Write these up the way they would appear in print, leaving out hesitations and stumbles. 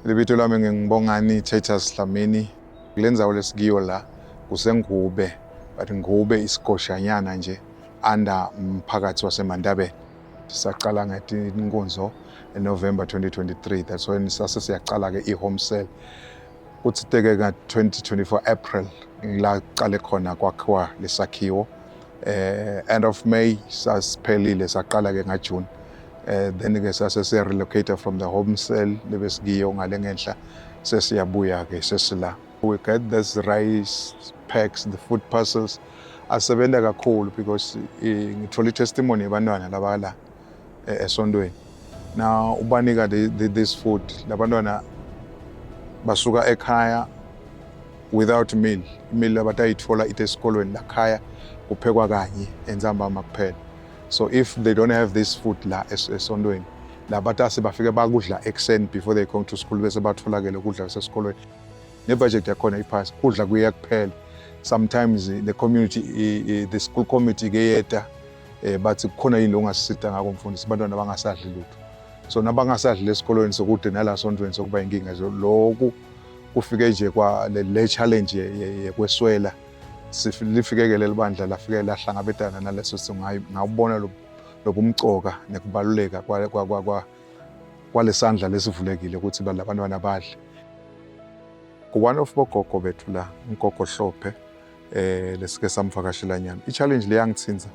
Libito lami ngibongani Titus Dlamini. Kulenzawo lesikiyo la kuseNgube, but Ngube isigoshanyana nje under umphakathi waseMandabele. Saqala ngathi inkonzo November 2023. That's when sasiyaqala ke iHome Cell. Kuthi teke ka 2024 April la qale khona kwakhiwa lesakhiwo. End of May sasiphelile saqala ke ngaJune. Then ke sase relocate from the Home Cell lebesikiyo ngale ngenhla sesiyabuya ke sesila. We get this rice packs, the food parcels asebenza kakhulu because ngithola testimony yabantwana labala esondweni. Now ubanika this food labantwana basuka ekhaya without meal. Meal abatayithola esikolweni lakhaya kuphekwa kanye entsambama kuphela. So if they don't have this food la esondweni, labatase bafike bakudla ekseni before they come to school bese batholakele ukudla sesikolweni. Ne budget yakhona iphasi kudla kuya kuphela. Sometimes the community the school committee kuyeta bathi kukhona yini ongasisita ngako mfundisi abantwana bangasadli lutho. So nabangasadli esikolweni sokude nala sondweni sokuba inkinga lokhu kufike nje kwa le challenge yekweswela sifike leli bandla lafike lahlangabetana naleso singayi ngawubona lobumcoka nekubaluleka kwalesandla lesivulekile ukuthi labantwana badle. One of bogogo bethu la ugogo Hlophe lesike samvakashela nyana. I challenge le yangithinza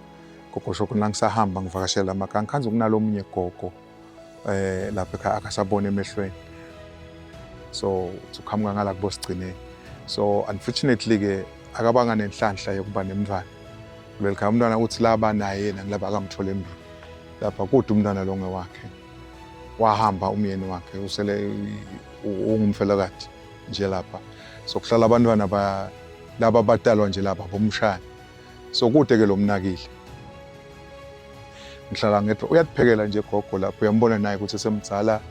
gogo shoko ngisahamba ngivakashela emakhaya ngikhanze kunalomunye gogo lapha ekhaya akasabona emehlweni. So uqhamuka ngala kubosigcineni. So unfortunately ke akabanga nenhlanhla yokuba nemntwana. Welcome umntwana uthi laba naye yena ngilaba akamthole embi. Lapha kude umntwana lo ngewakhe. Wahamba umyeni wakhe usele ungumfelokati nje lapha. So kuhlala abantwana laba batalwa nje lapha bomshana. So kude ke lo mnakile. Ngihlala ngithi uyathiphekela nje gogo lapho uyambona naye ukuthi semdzala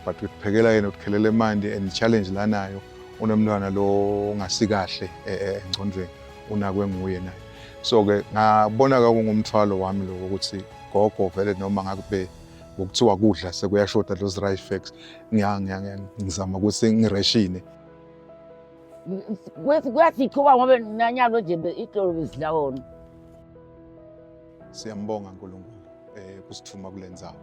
but uthiphekela yena ukukhelela imandi and challenge la nayo unomntwana lo ngasikahle engcondweni unakwe nguye naye. So ke ngabona ka kungumthwalo wami lo ukuthi gogo vele noma ngabe ukuthiwa kudla sekuyashoda those rice facts ngizama ukuthi ngireshine. Kwathi kuba ngobe nanyalo nje ihlolo bezidla wona. Siyambonga uNkulunkulu kusithuma kulenzawo.